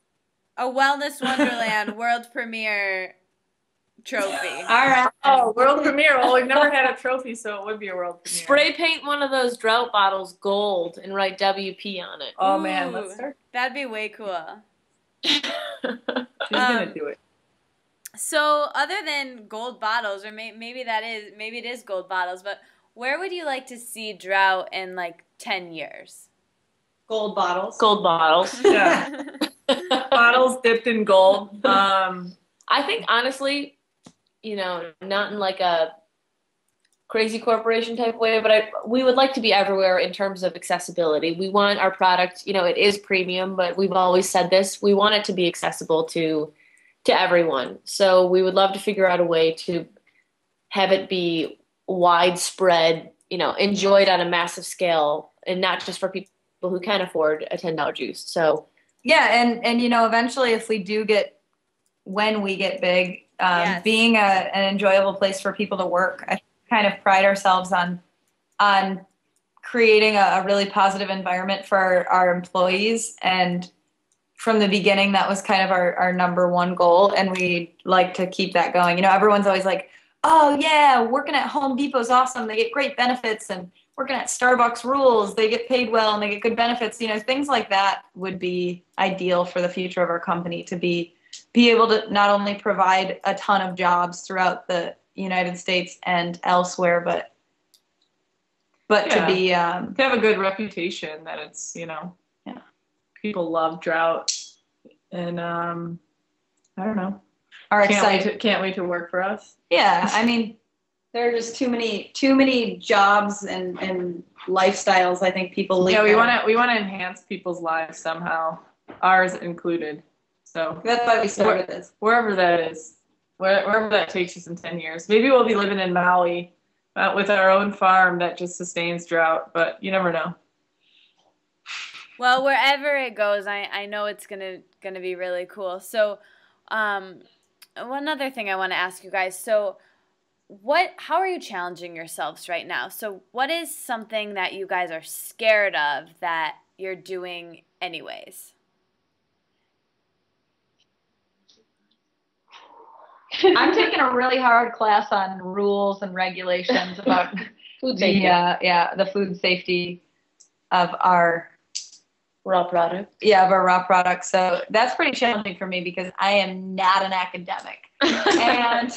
a Wellness Wonderland world premiere trophy. All right. Oh, world premiere. Well, we've never had a trophy, so it would be a world premiere. Spray paint one of those Drought bottles gold and write WP on it. Oh, man. Ooh, Let's start. That'd be way cool. She's going to do it. So other than gold bottles, or maybe it is gold bottles, but where would you like to see Drought in like 10 years? Gold bottles. Gold bottles. Yeah. Bottles dipped in gold. I think honestly, not in like a crazy corporation type way, but we would like to be everywhere in terms of accessibility. We want our product, it is premium, but we've always said this, we want it to be accessible to everyone. So we would love to figure out a way to have it be widespread, enjoyed on a massive scale and not just for people who can afford a $10 juice. So Yeah, and eventually when we get big, Yes. being an enjoyable place for people to work, I kind of pride ourselves on creating a really positive environment for our employees. And from the beginning, that was kind of our number one goal, and we like to keep that going. Everyone's always like, oh yeah, working at Home Depot's awesome. They get great benefits, and working at Starbucks rules. They get paid well and they get good benefits. Things like that would be ideal for the future of our company, to be able to not only provide a ton of jobs throughout the United States and elsewhere, but to be to have a good reputation that it's people love Drought, and I don't know, can't wait to work for us. Yeah, I mean, There are just too many jobs and lifestyles. I think people leave. Yeah, we want to enhance people's lives somehow, ours included. So That's why we started this. wherever that is, wherever that takes us in 10 years. Maybe we'll be living in Maui with our own farm that just sustains Drought, but you never know. Well, wherever it goes, I know it's gonna be really cool. So, one other thing I want to ask you guys. So, how are you challenging yourselves right now? So, what is something that you guys are scared of that you're doing anyways? I'm taking a really hard class on rules and regulations about food safety. the food safety of our Raw product. of our raw products. So that's pretty challenging for me because I am not an academic, and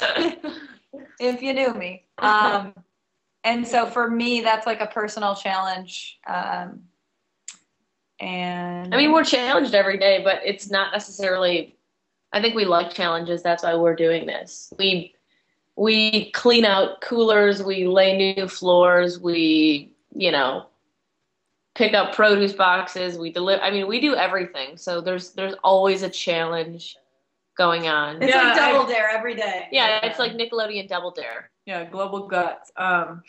if you knew me, and so for me that's like a personal challenge, And I mean, we're challenged every day, but it's not necessarily, I think we like challenges. That's why we're doing this. We clean out coolers, we lay new floors, we, pick up produce boxes, we deliver. I mean, we do everything. So there's always a challenge going on. It's like Double Dare every day. Yeah, it's like Nickelodeon Double Dare. Yeah, global guts. Well,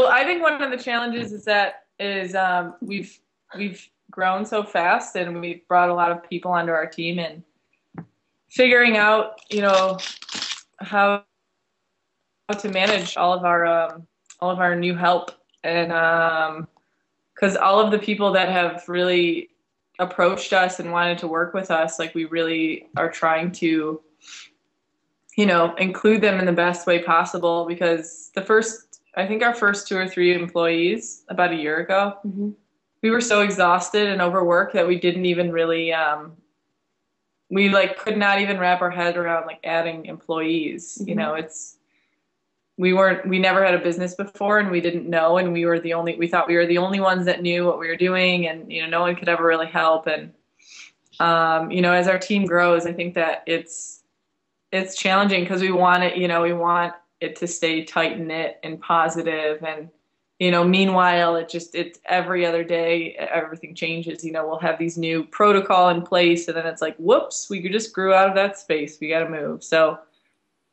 I think one of the challenges is we've grown so fast, and we've brought a lot of people onto our team, and figuring out how to manage all of our new help, and because all of the people that have really approached us and wanted to work with us, like, we really are trying to include them in the best way possible, because I think our first 2 or 3 employees about a year ago, Mm-hmm. we were so exhausted and overworked that we didn't even really we could not even wrap our head around adding employees. Mm-hmm. We never had a business before, and we didn't know, and we thought we were the only ones that knew what we were doing, and no one could ever really help. And as our team grows, I think that it's challenging, because we want it to stay tight knit and positive, and meanwhile it's every other day everything changes. We'll have these new protocol in place, and then it's like, whoops, we just grew out of that space, we got to move. So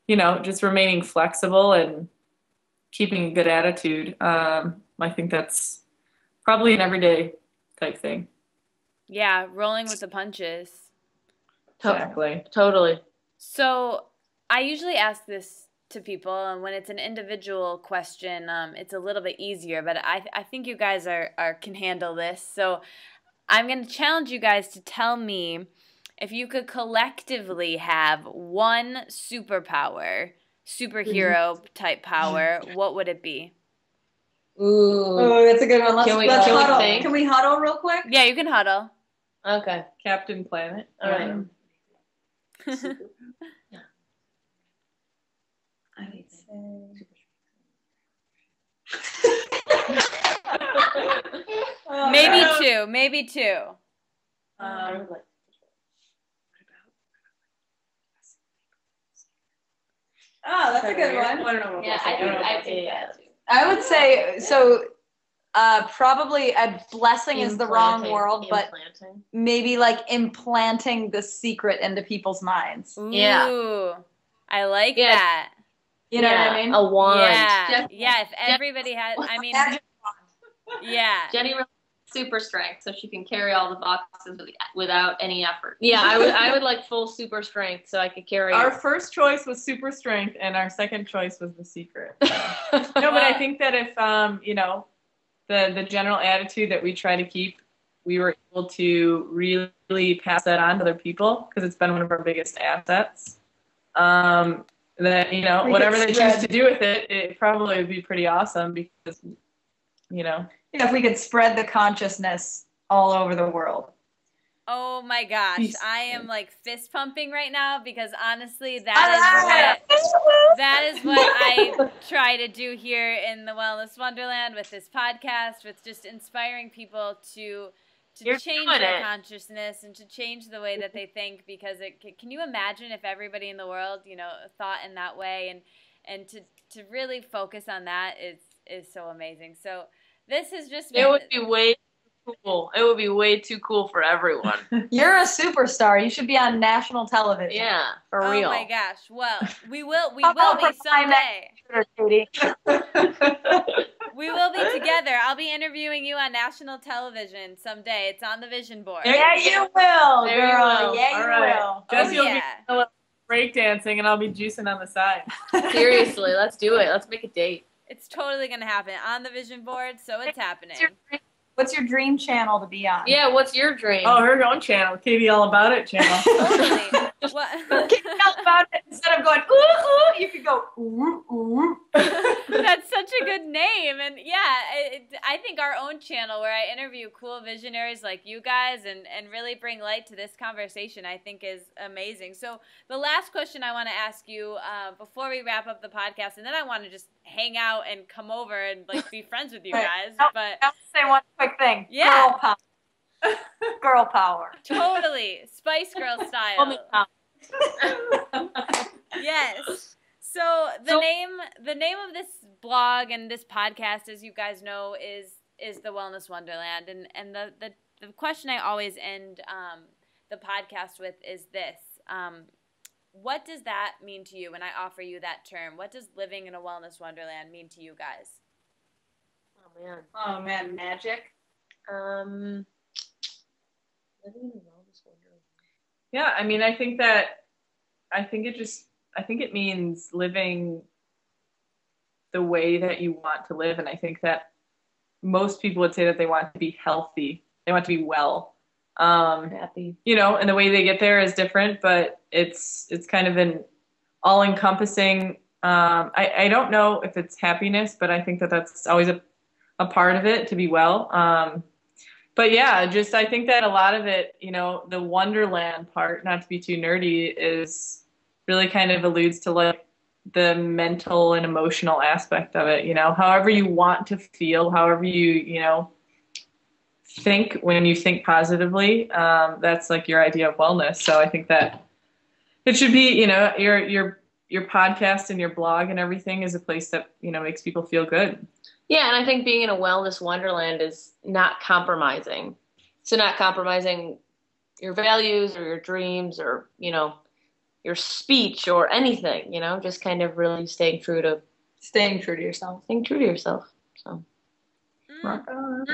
just remaining flexible and keeping a good attitude. I think that's probably an everyday type thing. Yeah, rolling with the punches. Exactly. Totally. So I usually ask this to people, and when it's an individual question, it's a little bit easier, but I think you guys can handle this. So I'm going to challenge you guys to tell me, if you could collectively have one superpower, superhero type power, what would it be? Ooh. Oh, that's a good one. Let's huddle. Think? Can we huddle real quick? Yeah, you can huddle. Okay. Captain Planet. All right. I would say. Maybe two. Oh, that's a good one. Yeah, I think that too. I would say so. Probably a blessing is the wrong word, but maybe implanting the secret into people's minds. Ooh, Yeah. I like that. You know what I mean? A wand. Yeah, if everybody had, I mean, yeah. Jenny really super strength, so she can carry all the boxes without any effort. Yeah, I would like full super strength, so I could carry. Our first choice was super strength, and our second choice was the secret. No, but I think that if the general attitude that we try to keep, we were able to really pass that on to other people, because it's been one of our biggest assets. That whatever they choose to do with it, it probably would be pretty awesome, because if we could spread the consciousness all over the world. Oh my gosh, I am fist pumping right now, because honestly, that is what I try to do here in the Wellness Wonderland with this podcast, with just inspiring people to change their consciousness and to change the way that they think, because can you imagine if everybody in the world, thought in that way, and to really focus on that is so amazing. So this has just been... It would be way too cool. It would be way too cool for everyone. You're a superstar. You should be on national television. Yeah, for real. Oh my gosh. Well, we will be someday. We will be together. I'll be interviewing you on national television someday. It's on the vision board. Yeah, you will, There you girl. will. Yeah, you will. Jesse will be breakdancing, and I'll be juicing on the side. Seriously, let's do it. Let's make a date. It's totally going to happen on the vision board, so it's happening. What's your dream channel to be on? Yeah, what's your dream? Oh, her own channel, Katie All About It channel. Totally. What? Katie All About It. Instead of going, ooh, ooh, you could go, ooh, ooh. That's such a good name. And yeah, I think our own channel where I interview cool visionaries like you guys and really bring light to this conversation, I think is amazing. So the last question I want to ask you before we wrap up the podcast, and then I want to just hang out and come over and like be friends with you guys. But I'll say one quick thing. Yeah. Girl power. Girl power. Totally. Spice Girl style. Yes. So the name of this blog and this podcast, as you guys know, is the Wellness Wonderland. And the question I always end the podcast with is this. What does that mean to you when I offer you that term? What does living in a wellness wonderland mean to you guys? Oh man, magic. Living in a wellness wonderland. Yeah, I mean, I think it means living the way that you want to live. And I think that most people would say that they want to be healthy. They want to be well. Happy. You know, and the way they get there is different, but it's kind of an all-encompassing, I don't know if it's happiness, but I think that that's always a part of it, to be well. But yeah, just I think that a lot of it, you know, the Wonderland part, not to be too nerdy, is really kind of alludes to like the mental and emotional aspect of it, you know, however you want to feel, however you know, think when you think positively, that's like your idea of wellness. So I think that it should be, you know, your podcast and your blog and everything is a place that, you know, makes people feel good. Yeah, and I think being in a wellness wonderland is not compromising. So not compromising your values or your dreams or, you know, your speech or anything, you know, just kind of really staying true to yourself. Staying true to yourself. So. Rock on.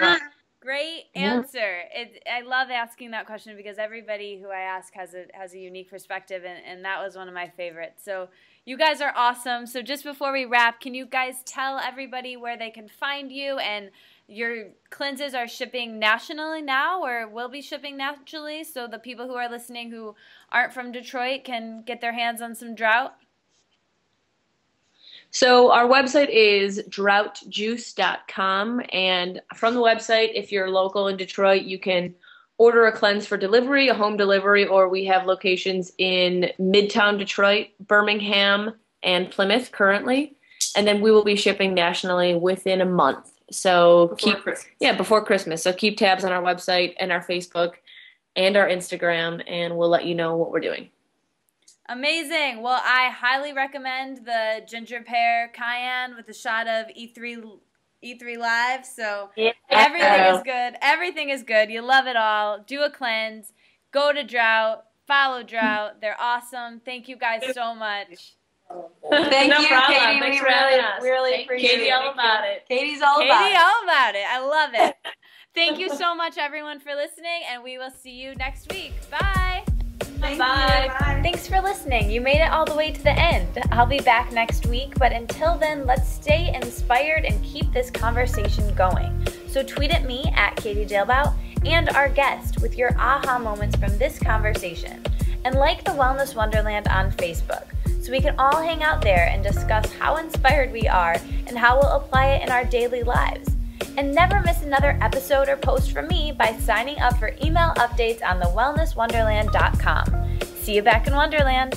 Great answer. I love asking that question because everybody who I ask has a unique perspective, and that was one of my favorites. So you guys are awesome. So just before we wrap, can you guys tell everybody where they can find you? And your cleanses are shipping nationally now, or will be shipping nationally, so the people who are listening who aren't from Detroit can get their hands on some Drought? So our website is droughtjuice.com, and from the website, if you're local in Detroit, you can order a cleanse for delivery, a home delivery, or we have locations in Midtown Detroit, Birmingham, and Plymouth currently, and then we will be shipping nationally within a month. So before Christmas. So keep tabs on our website and our Facebook and our Instagram, and we'll let you know what we're doing. Amazing. Well, I highly recommend the ginger pear cayenne with a shot of E3 Live. So everything is good. Everything is good. You love it all. Do a cleanse. Go to Drought. Follow Drought. They're awesome. Thank you guys so much. Thank No you, problem. Katie. Thanks We for having us. really appreciate Katie it. all about it. Katie's all Katie, about it. all about it. I love it. Thank you so much, everyone, for listening, and we will see you next week. Bye. Bye. Thanks for listening. You made it all the way to the end. I'll be back next week, but until then, let's stay inspired and keep this conversation going. So tweet at me at Katie Dalebout and our guest with your aha moments from this conversation. And like the Wellness Wonderland on Facebook, so we can all hang out there and discuss how inspired we are and how we'll apply it in our daily lives. And never miss another episode or post from me by signing up for email updates on thewellnesswonderland.com. See you back in Wonderland.